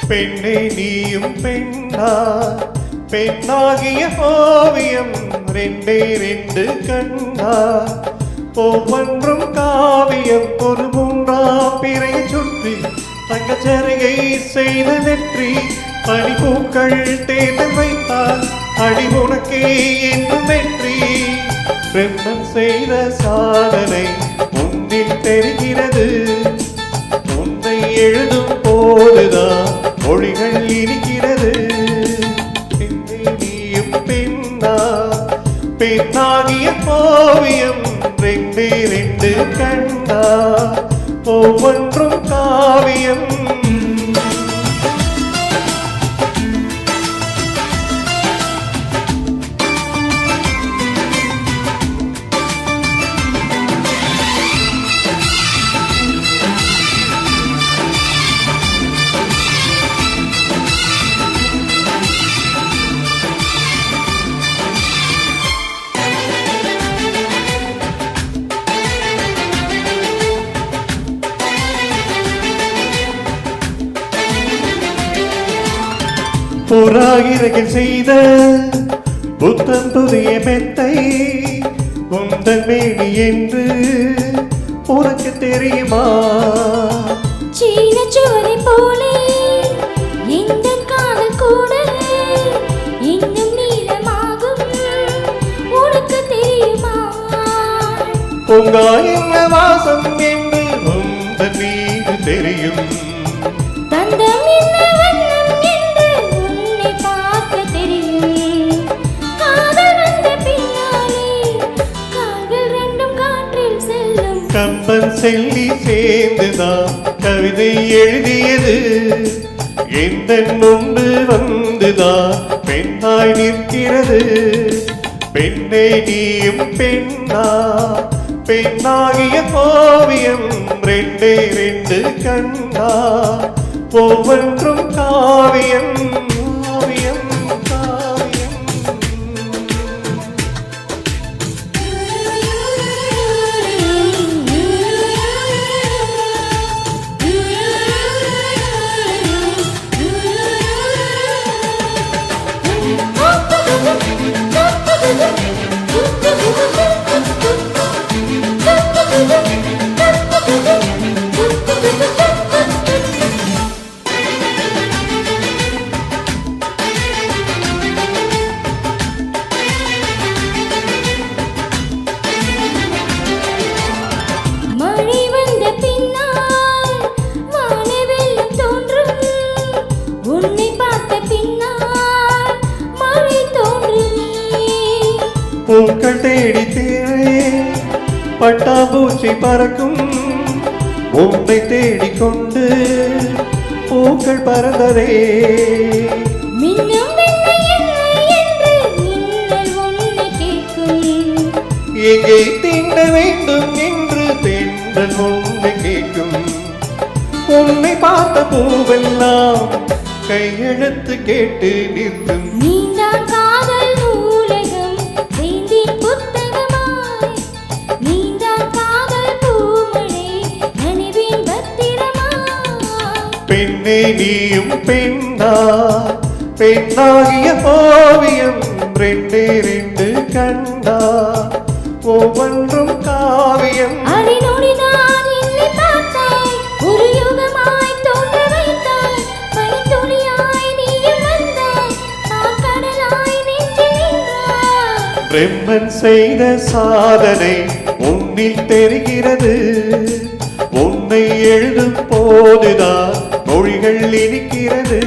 பெண்ணே நீயும் பெண்ணா பெண்ணாகிய ஓவியம் ரெண்டே ரெண்டு கண்ணா ஒவ்வொன்றும் காவியம் ஒரு மூன்றாம் பிறையை சுற்றி தங்கச்சரிகை செய்த வெற்றி பனிப்பூக்கள் தேர்தல் வைத்தால் அடி உனக்கே என்றும் வெற்றி பிரம்மன் செய்த சாதனை முன்னில் தெரிகிறது உன்னை எழுதும் போதுதான் மொழிகள் இருக்கிறது பெண்ணே நீயும் பெண்ணா பெண்ணாகிய ஓவியம் ரெண்டே ரெண்டு கண்ணா ஒவ்வொன்றும் காவியம் புறாகிரையில் செய்த புத்தம் புதிய மெத்தை உந்தன் மேனி என்று உனக்கு தெரியுமா? சீன சுவரை போலே இந்த காதல் கூட இன்னும் நீளமாகும் உனக்கு தெரியுமா? பொங்கா என்ன வாசம் என்று உந்தன் மீது தெரியும் தந்தம் என்ன வண்ணம் என்று உன்னை பார்க்க தெரியும் காதல் வந்த பின்னாலே கால்கள் ரெண்டும் காற்றில் செல்லும் கம்பன் செல்லி சேர்ந்துதான் கவிதை எழுதியது எந்த நொண்டு வந்துதான் பெண்ணாய் நிற்கிறது பெண்ணே நீயும் பெண்ணா பெண்ணாகிய ஓவியம் ரெண்டே ரெண்டு கண்ணா ஒவ்வொன்றும் காவியம் காவியம் காவியம் மழை வந்த பின்னால் வானவெல்லம் தோன்றும் உன்னை பார்த்த பின்னால் மழை தோன்றுமே பூக்கள் தேடி தேரே பட்டாம்பூச்சி பறக்கும் உன்னை தேடிக்கொண்டு பூக்கள் பறந்ததே மின்னும் வெண்ணை என்ன என்று மின்னல் உன்னை கேட்கும் எங்கே தீண்ட வேண்டும் என்று தென்றல் உன்னை கேட்கும் உன்னை பார்த்த பூவெல்லாம் கையெழுத்து கேட்டு நிற்கும் நீந்தான் காதல் நூலகம் வேந்தின் புத்தகமாய் நீந்தான் காதல் பூமழை நனிவின் பத்திரமாய் பெண்ணே நீயும் பெண்ணா பெண்ணாகிய ஓவியம் ரெண்டே ரெண்டு கண்ணா ஒவ்வொன்றும் காவியம் அடிநொடிதான் என்னை பார்த்தாய் ஒரு யுகமாய் தோன்ற வைத்தாய் பனித்துளியாய் நீயும் வந்தாய் கடலாய் நெஞ்சில் நின்றாய் பிரம்மன் செய்த சாதனை உன்னில் தெரிகிறது உன்னை எழுதும் போதுதான் மொழிகள் இனிக்கிறது